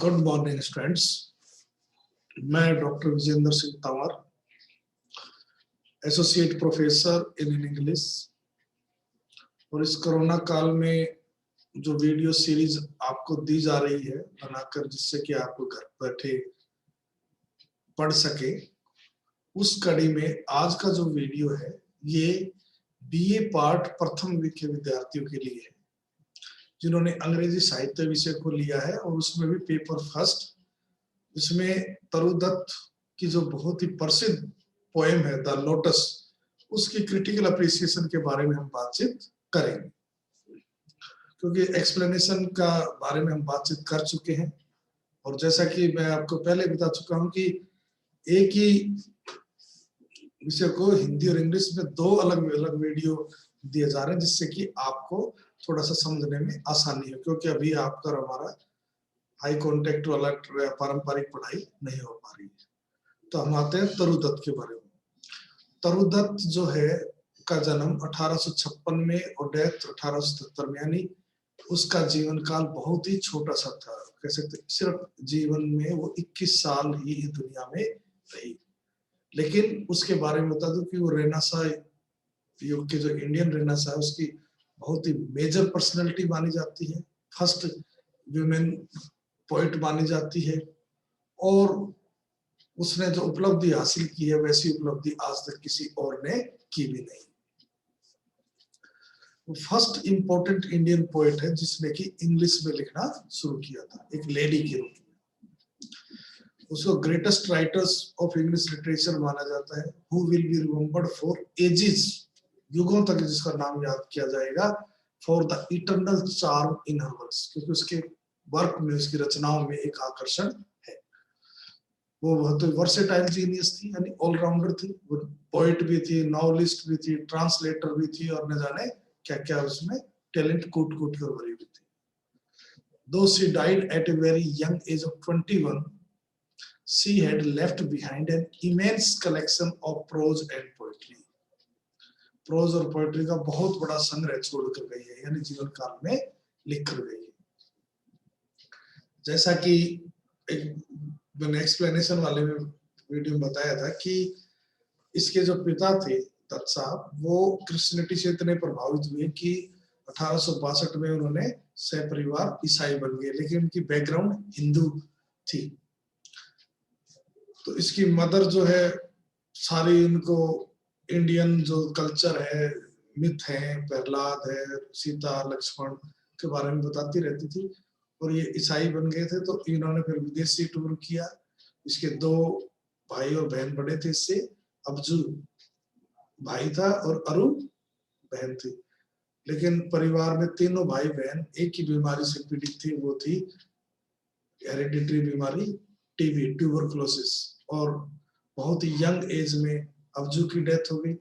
Good morning students. मैं doctor Vijendra Singh Tanwar, associate professor in English, और इस कोरोना काल में जो वीडियो सीरीज आपको दी जा रही है बनाकर, जिससे कि आप घर बैठे पढ़ सके, उस कड़ी में आज का जो वीडियो है ये बीए पार्ट प्रथम के विद्यार्थियों के लिए है जिन्होंने अंग्रेजी साहित्य विषय को लिया है, और उसमें भी पेपर फर्स्ट। इसमें तरुदत्त की जो बहुत ही प्रसिद्ध पोएम है द लोटस, उसकी क्रिटिकल अप्रिसिएशन के बारे में हम बातचीत करेंगे, क्योंकि एक्सप्लेनेशन का बारे में हम बातचीत कर चुके हैं। और जैसा कि मैं आपको पहले बता चुका हूं कि एक ही विषय को हिंदी और इंग्लिश में दो अलग अलग वीडियो दिए जा रहे हैं, जिससे कि आपको थोड़ा सा समझने में आसानी है, क्योंकि अभी आपका और हमारा हाई कॉन्टेक्ट वाला पारंपरिक पढ़ाई नहीं हो पा रही है। तो हम आते हैं तरुदत्त के बारे में। तरुदत्त जो है का जन्म 1856 में और डेथ 1877 में, यानी उसका जीवन काल बहुत ही छोटा सा था। कह सकते सिर्फ जीवन में वो 21 साल ही दुनिया में रही। लेकिन उसके बारे में बता दूं कि वो रेनेसां युग के जो इंडियन रेनेसां है उसकी बहुत ही मेजर पर्सनैलिटी मानी जाती है, फर्स्ट वुमेन पोइट मानी जाती है, और उसने जो उपलब्धि हासिल की है वैसी उपलब्धि आज तक किसी और ने की भी नहीं। वो फर्स्ट इंपॉर्टेंट इंडियन पोइट है जिसने कि इंग्लिश में लिखना शुरू किया था, एक लेडी के रूप में। उसको greatest writers of English literature माना जाता है, who will be remembered for ages, युगों तक जिसका नाम याद किया जाएगा, for the eternal charm in her works, क्योंकि उसके वर्क में, उसकी रचनाओं में एक आकर्षण है। वो बहुत वर्सेटाइल जीनियस थी, यानी ऑलराउंडर थी। वो पोइट भी थी, नॉवलिस्ट भी थी, ट्रांसलेटर भी थी, और न जाने क्या क्या उसमें टैलेंट कूट कूट कर भरी हुई थी। Though she died at a very young age of 21, she had left behind an immense collection of prose and poetry. Prose और पोएट्री का बहुत बड़ा संग्रह छोड़कर गई है, यानी जीवन काल में लिख कर गई है। जैसा कि मैंने एक्सप्लेनेशन वाले में वीडियो में बताया था कि इसके जो पिता थे दत्त साहब, वो क्रिश्चियनिटी से इतने प्रभावित हुए कि 1862 में उन्होंने सहपरिवार ईसाई बन गए, लेकिन उनकी बैकग्राउंड हिंदू थी। तो इसकी मदर जो है सारी इनको इंडियन जो कल्चर है, मिथ है, प्रहलाद है, सीता लक्ष्मण के बारे में बताती रहती थी। और ये ईसाई बन गए थे, तो इन्होंने फिर विदेशी टूर किया। इसके दो भाई और बहन बड़े थे इससे, अब्जू भाई था और अरु बहन थी। लेकिन परिवार में तीनों भाई बहन एक ही बीमारी से पीड़ित थे, वो थी हेरिडिटरी बीमारी टीबी, ट्यूबरकुलोसिस। और बहुत ही यंग एज में अब्जू की डेथ हो गई।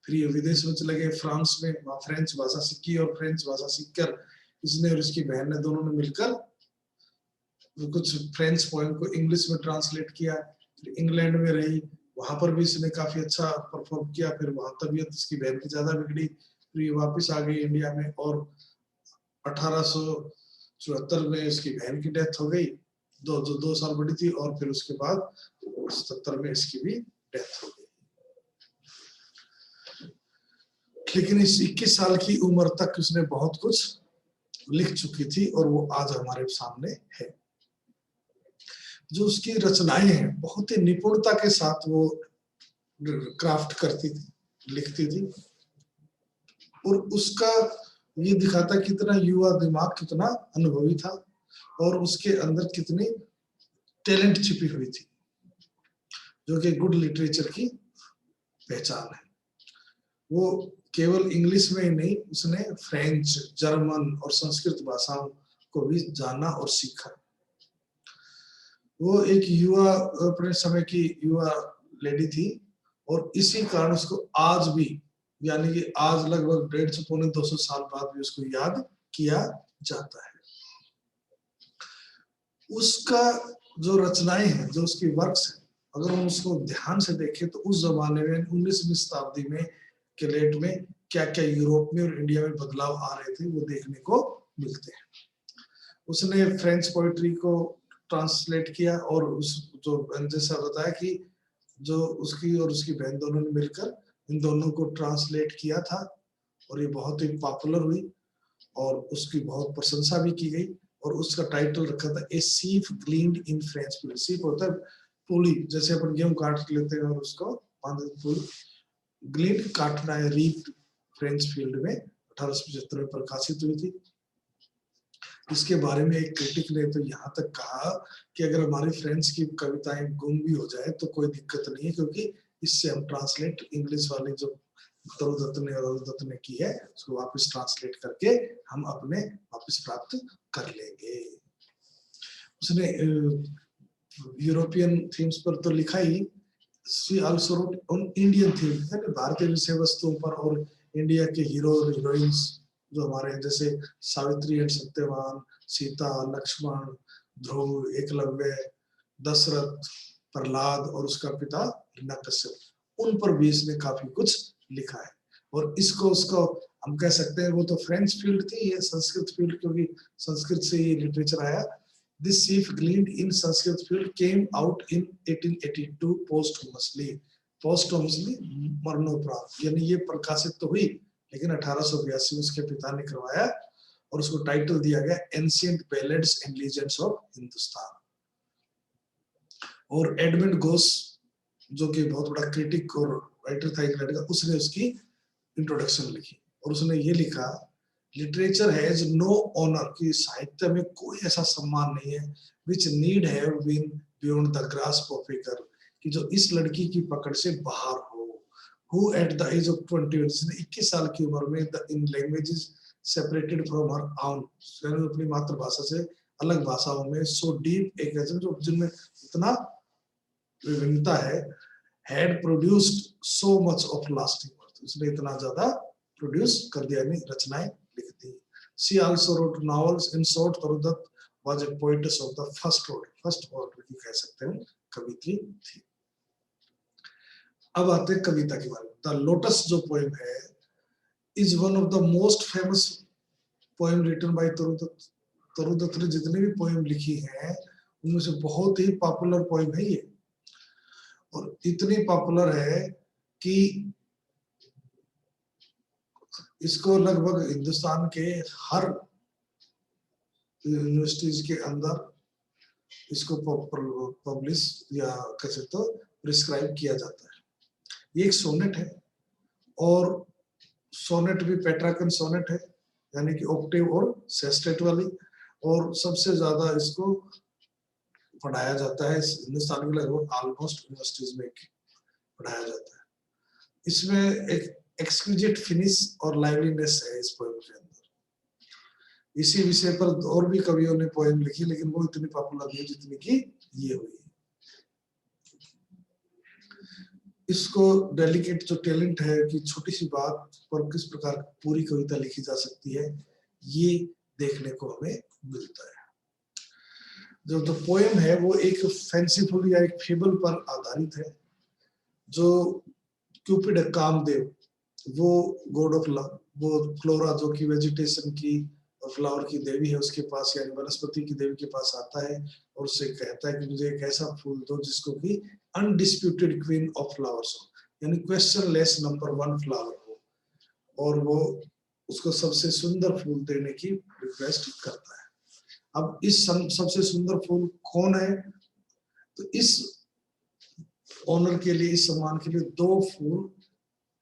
फिर ये विदेश में चले गए, फ्रांस में, वहां फ्रेंच भाषा सीखी, और फ्रेंच भाषा सीखकर इसने और इसकी बहन ने दोनों ने मिलकर कुछ फ्रेंच पोएम को इंग्लिश में ट्रांसलेट किया। फिर इंग्लैंड में रही, वहां पर भी इसने काफी अच्छा परफॉर्म किया। फिर वहां तबीयत इसकी बहन की ज्यादा बिगड़ी, फिर ये वापस आ गई इंडिया में, और 1874 में इसकी बहन की डेथ हो गई, जो 2 साल बड़ी थी। और फिर उसके बाद 77 में इसकी भी डेथ हो गई। लेकिन इस 21 साल की उम्र तक उसने बहुत कुछ लिख चुकी थी, और वो आज हमारे सामने है। जो उसकी रचनाएं हैं, बहुत ही निपुणता के साथ वो क्राफ्ट करती थी, लिखती थी, और उसका ये दिखाता कितना युवा दिमाग कितना अनुभवी था, और उसके अंदर कितनी टैलेंट छिपी हुई थी, जो कि गुड लिटरेचर की पहचान है। वो केवल इंग्लिश में ही नहीं, उसने फ्रेंच, जर्मन और संस्कृत भाषाओं को भी जाना और सीखा। वो एक युवा, अपने समय की युवा लेडी थी, और इसी कारण उसको आज भी, यानी कि आज लगभग 150 पौने 200 साल बाद भी उसको याद किया जाता है। उसका जो रचनाएं हैं, जो उसकी वर्क्स हैं, अगर हम उसको ध्यान से देखें तो उस जमाने में 19वीं शताब्दी में के लेट में क्या क्या यूरोप में और इंडिया में बदलाव आ रहे थे, वो देखने को मिलते हैं। उसने फ्रेंच पोइट्री को ट्रांसलेट किया और उस जो जैसा बताया कि जो उसकी और उसकी बहन दोनों ने मिलकर इन दोनों को ट्रांसलेट किया था और ये बहुत ही पॉपुलर हुई और उसकी बहुत प्रशंसा भी की गई और उसका टाइटल रखा था ए सीफ ग्लीन्ड इन फ्रेंच फील्ड। सीफ होता है पुली, जैसे अपन गेहूं काट लेते हैं और उसको ग्लीन्ड काटना है, रीप फ्रेंच फील्ड में 1875 में प्रकाशित हुई थी। इसके बारे में एक क्रिटिक ने तो यहाँ तक कहा कि अगर हमारी फ्रेंच की कविताएं गुम भी हो जाए तो कोई दिक्कत नहीं है, क्योंकि इससे हम ट्रांसलेट इंग्लिश वाली जो तरुदत्त ने और अरुदत्त ने की है उसको वापस ट्रांसलेट करके हम अपने वापस प्राप्त कर लेंगे। उसने यूरोपियन थीम्स पर तो लिखा ही, she also wrote on Indian theme, यानी भारतीय विषय वस्तुओं पर और इंडिया के हीरो और हीरोइंस जो हमारे जैसे सावित्री एंड सत्यवान, सीता, लक्ष्मण, ध्रुव, एकलव्य, दशरथ, प्रहलाद और उसका पिता हिरण्यकश्यप, उन पर भी इसने काफी कुछ लिखा है। और उसको हम कह सकते हैं वो तो फ्रेंच फील्ड थी, ये संस्कृत फील्ड, क्योंकि संस्कृत से ये लिटरेचर आया। This sheaf gleaned in Sanskrit field came out in 1882 posthumously. Posthumously मरणोपरांत, यानी ये प्रकाशित तो हुई लेकिन 1882 उसके पिता ने करवाया और उसको टाइटल दिया गया Ancient Ballads and Legends of Hindustan। और एडमंड घोष जो कि बहुत बड़ा क्रिटिक और राइटर था इंग्लैंड का, उसने उसकी इंट्रोडक्शन लिखी और उसने ये लिखा लिटरेचर हैज नो ऑनर, कि साहित्य में कोई ऐसा सम्मान नहीं है which need have been beyond the grasp of a girl, कि जो इस लड़की की पकड़ से बाहर हो। Who at the age of 21, जिसने 21 साल की उम्र में in languages separated from her own, अपनी मातृभाषा से अलग भाषाओं में सो डीप एक जो जिनमें इतना विभिन्नता है, had produced so much of lasting worth, उसने इतना ज्यादा प्रोड्यूस कर दिया, यानी रचनाएं लिख दी। She also wrote novels. In short, Tarudat was a poetess of the first order, first order की कह सकते हैं कवित्री थी। अब आते हैं कविता के बारे में। द लोटस जो पोएम है is one of the most famous poem written by Toru Dutt. Toru Dutt ने जितने भी पोएम लिखी हैं उनमें से बहुत ही पॉपुलर पोएम है ये, और इतनी पॉपुलर है कि इसको लगभग हिंदुस्तान के हर यूनिवर्सिटीज के अंदर इसको पब्लिश या कैसे तो प्रिस्क्राइब किया जाता है। ये एक सोनेट है और सोनेट भी पेट्राकन सोनेट है, यानी कि ऑक्टेव और सेस्टेट वाली, और सबसे ज्यादा इसको पढ़ाया जाता है हिंदुस्तान के लगभग ऑलमोस्ट यूनिवर्सिटीज में पढ़ाया जाता है। इसमें एक एक्सक्विजिट फिनिश और लाइवलीनेस है इस पोएम के अंदर। इसी विषय पर और भी कवियों ने पोएम लिखी लेकिन वो इतनी पॉपुलर नहीं जितनी कि ये हुई। इसको डेलिकेट जो टैलेंट है कि छोटी सी बात पर किस प्रकार पूरी कविता लिखी जा सकती है, ये देखने को हमें मिलता है। जो पोएम है वो एक फैंसीफुल या एक फेबल पर आधारित है। जो क्यूपिड है कामदेव, वो गॉड ऑफ लव, वो फ्लोरा जो कि वेजिटेशन की और फ्लावर की देवी है उसके पास, यानी वनस्पति की देवी के पास आता है और उससे कहता है कि मुझे एक ऐसा फूल दो जिसको कि अनडिस्प्यूटेड क्वीन ऑफ फ्लावर्स हो, यानी क्वेश्चनलेस नंबर 1 फ्लावर हो, और वो उसको सबसे सुंदर फूल देने की रिक्वेस्ट करता है। अब इस सबसे सुंदर फूल कौन है, तो इस ऑनर के लिए, इस सम्मान के लिए 2 फूल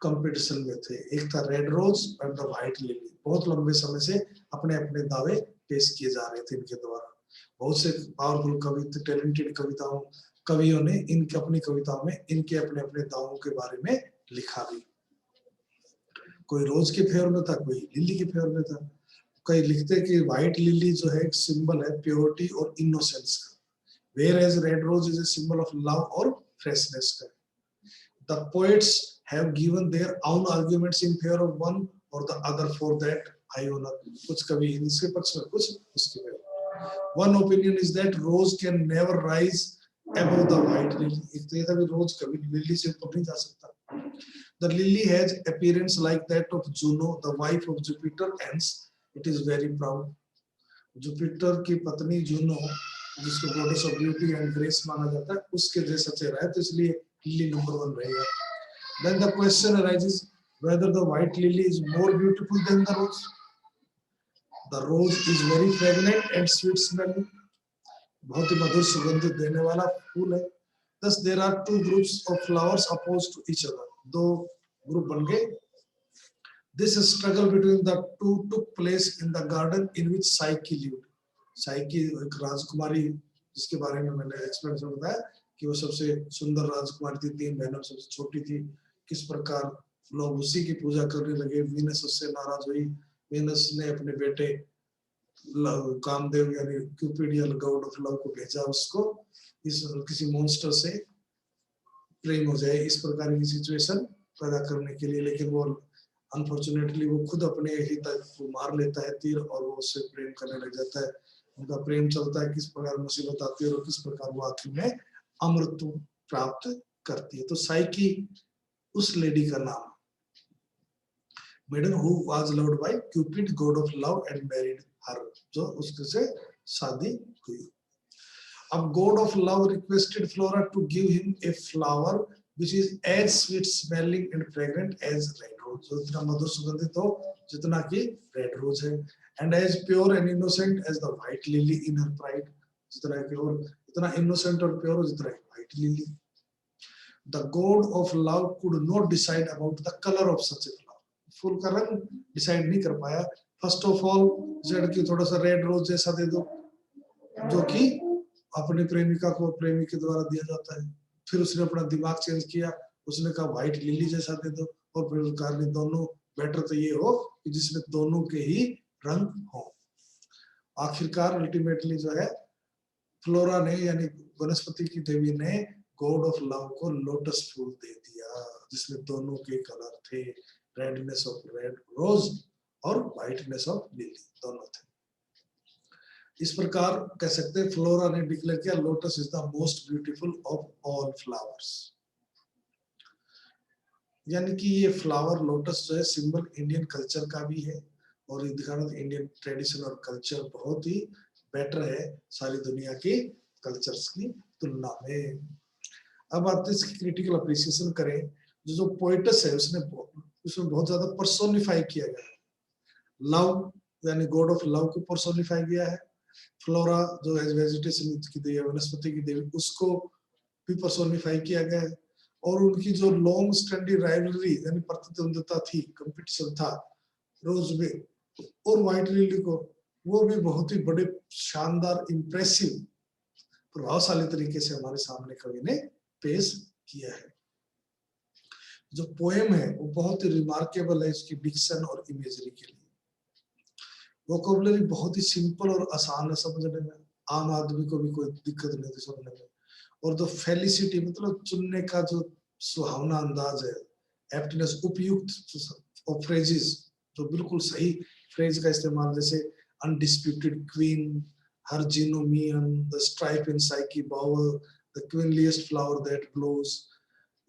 कंपटीशन में थे, एक था रेड रोज और द व्हाइट लिली। बहुत लंबे समय से अपने अपने दावे पेश किए जा रहे थे इनके द्वारा। बहुत से पावरफुल कवि, टैलेंटेड कवियों ने इनके अपनी कविताओं में इनके अपने अपने दावों के बारे में लिखा भी। कोई रोज के फेवर में था, कोई लिली के फेवर में था। कई लिखते कि व्हाइट लिली जो है एक सिंबल है प्योरिटी और इनोसेंस का, whereas red rose is a symbol of love और फ्रेशनेस का। The poets have given their own arguments in favor of one or the other for that I honor. कुछ कवि इसके पक्ष में, कुछ उसके में। One opinion is that rose can never rise above the white lily. इसलिए तभी रोज कभी लिली से ऊपर नहीं जा सकता। The lily has appearance like that of Juno, the wife of Jupiter, hence it is very proud. Jupiter की पत्नी जूनो, जिसको goddess of beauty and grace माना जाता है, उसके जैसा चेहरा है, तो इसलिए लिली नंबर 1 रहेगा। Then the question arises whether the white lily is more beautiful than the rose. The rose is very fragrant and sweet smelling. बहुत ही मधुर सुगंधित देने वाला फूल है। Thus there are two groups of flowers opposed to each other. दो group बन गए। This struggle between the two took place in the garden in which Psyche lived. Psyche एक राजकुमारी जिसके बारे में मैंने एक्सप्लेनेशन बताया कि वो सबसे सुंदर राजकुमारी थी, 3 बहनों सबसे छोटी थी। किस प्रकार लोग उसी की पूजा करने लगे। वीनस उससे नाराज हुई। वीनस ने अपने बेटे कामदेव यानी क्यूपिड या गॉड ऑफ लव को भेजा उसको इस किसी मॉन्स्टर से प्रेम हो जाए, इस प्रकार की सिचुएशन पैदा करने के लिए। लेकिन वो अनफॉर्चुनेटली वो खुद अपने ही तक को मार लेता है तीर और वो उससे प्रेम करने लग जाता है। उनका प्रेम चलता है, किस प्रकार मुसीबत आती है और किस प्रकार वो आखिर में अमृत प्राप्त करती है। तो साइकी उस लेडी का नाम, maiden who was loved by Cupid god of love and married her, जो उसके से शादी हुई। अब god of love requested Flora to give him a flower which is as sweet smelling and fragrant as red rose, जो इतना मधुर सुगंधित हो जितना कि रेड रोज है, and as pure and innocent as the white lily in her pride, जितना कि और इतना innocent और pure जितना white lily. The god of love could not decide about the color of such a flower. फूल का रंग decide नहीं कर पाया। फर्स्ट ऑफ ऑल जेड की थोड़ा सा रेड रोज जैसा दे दो, जो कि अपनी प्रेमिका को प्रेमी के द्वारा दिया जाता है। फिर उसने अपना दिमाग चेंज किया, उसने कहा व्हाइट लिली जैसा दे दो, और फिर कहा नहीं, दोनों बेटर तो ये हो कि जिसमें दोनों के ही रंग हो। आखिरकार अल्टीमेटली जो है फ्लोरा ने यानी वनस्पति की देवी ने गॉड ऑफ लव को लोटस फूल दे दिया, जिसमें दोनों के कलर थे, रेडनेस ऑफ रेड रोज और व्हाइटनेस ऑफ लिली दोनों थे। इस प्रकार कह सकते हैं फ्लोरा ने डिक्लेयर किया lotus is the most beautiful of all flowers. यानी कि ये फ्लावर लोटस जो है सिंबल इंडियन कल्चर का भी है, और ये दिखाना इंडियन ट्रेडिशन और कल्चर बहुत ही बेटर है सारी दुनिया के कल्चर्स की तुलना में। अब आप इसकी क्रिटिकल अप्रिसिएशन करें, जो पोइटस है उसने उसमें बहुत ज्यादा पर्सोनिफाई किया गया है। लव यानी गॉड ऑफ लव को पर्सोनिफाई किया है। फ्लोरा जो है वेजिटेशन की देवी, वनस्पति की देवी, उसको भी पर्सोनिफाई किया गया है। और उनकी जो लॉन्ग स्टैंडिंग राइवलरी यानी प्रतिद्वंद्विता थी, कंपटीशन था रोज में और व्हाइट लिली को, वो भी बहुत ही बड़े शानदार इंप्रेसिव प्रभावशाली तरीके से हमारे सामने कवि ने पेश किया है। जो पोएम है वो बहुत ही रिमार्केबल है इसकी डिक्शन और इमेजरी के लिए। वोकैबुलरी बहुत ही सिंपल और आसान है समझने में, आम आदमी को भी कोई दिक्कत नहीं थी समझने में। और जो फेलिसिटी मतलब चुनने का जो सुहावना अंदाज है, एप्टनेस उपयुक्त और फ्रेजेस जो बिल्कुल सही फ्रेज का इस्तेमाल, जैसे undisputed queen, her Junonian, the stripe in Psyche bowl, the queenliest flower that blows,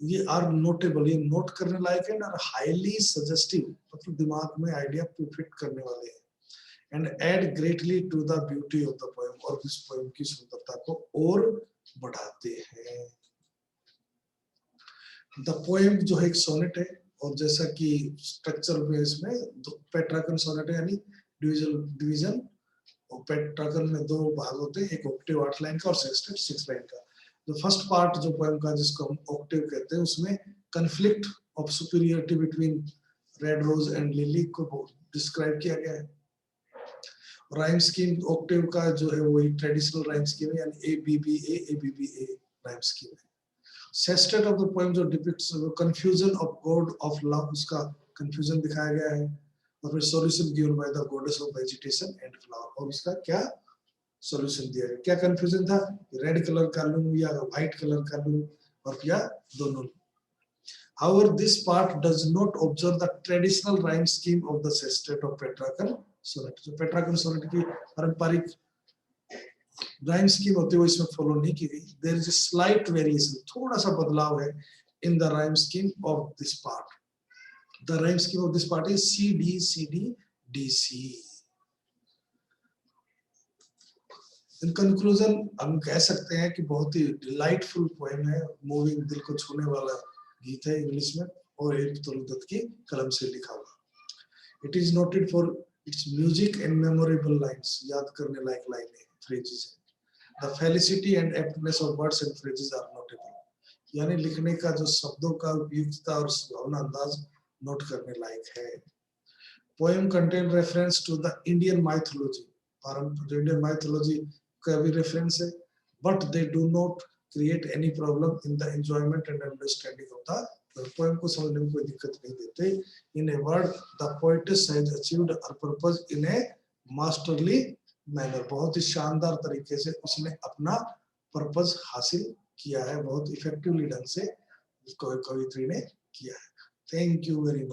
ये आर नोटेबल, ये नोट करने लायक है और हाईली सजेस्टिव, मतलब दिमाग में आइडिया फिट करने वाले हैं। and add greatly to the beauty of the poem, और इस पोएम की सुंदरता को और बढ़ाते हैं। The poem जो है एक सोनेट है, और जैसा कि स्ट्रक्चर में इसमें पेट्राकन सोनेट है यानी डिवीजन, और पेट्राकन में 2 भाग होते हैं, एक ऑक्टेव 8 लाइन का और सेक्सटेट 6 लाइन का। जो फर्स्ट पार्ट जो पोएम का जिसको हम ऑक्टेव कहते हैं, उसमें conflict of superiority between red rose and lily को डिस्क्राइब किया गया है। राइम स्कीम ऑक्टेव का जो है वही ट्रेडिशनल राइम स्कीम है, यानी ABBA राइम स्कीम है। सेस्टेट ऑफ द पोएम जो depicts confusion of God of love, उसका कंफ्यूजन दिखाया गया है। और फिर solution given by the goddess of vegetation and flower, और उसका क्या सॉल्यूशन दिया गया, क्या कंफ्यूजन था, रेड कलर का लूं या व्हाइट कलर का लूं, और क्या दोनों। However, this part does not observe the traditional rhyme scheme of the sestet of Petrarchan sonnet. जो Petrarchan sonnet की पारंपरिक राइम स्कीम होती है वो इसमें फॉलो नहीं की गई। There is a slight variation, थोड़ा सा बदलाव है in the rhyme scheme of this part. The rhyme scheme of this part is CD CD DC. In conclusion हम कह सकते हैं कि बहुत ही डिलाइटफुल पोएम है, मूविंग, दिल को छूने वाला गीत है इंग्लिश में, और एक तरुदत्त की कलम से लिखा हुआ। It is noted for its music and memorable lines, याद करने लायक लाइनें, फ्रेजेस है। The felicity and aptness of words and phrases are notable, यानी लिखने का जो शब्दों का उपयुक्तता और सुहावना अंदाज नोट करने लायक है। Poem contain reference to the Indian mythology, पारंपरिक इंडियन माइथोलॉजी का भी रेफरेंस है, but they do not create any problem in the enjoyment and understanding of the poem को समझने में कोई दिक्कत नहीं देते। In a word, the poetess has achieved her purpose in a masterly manner, बहुत ही शानदार तरीके से उसने अपना पर्पस हासिल किया है, बहुत इफेक्टिवली ढंग से कवित्री ने किया है। Thank you very much.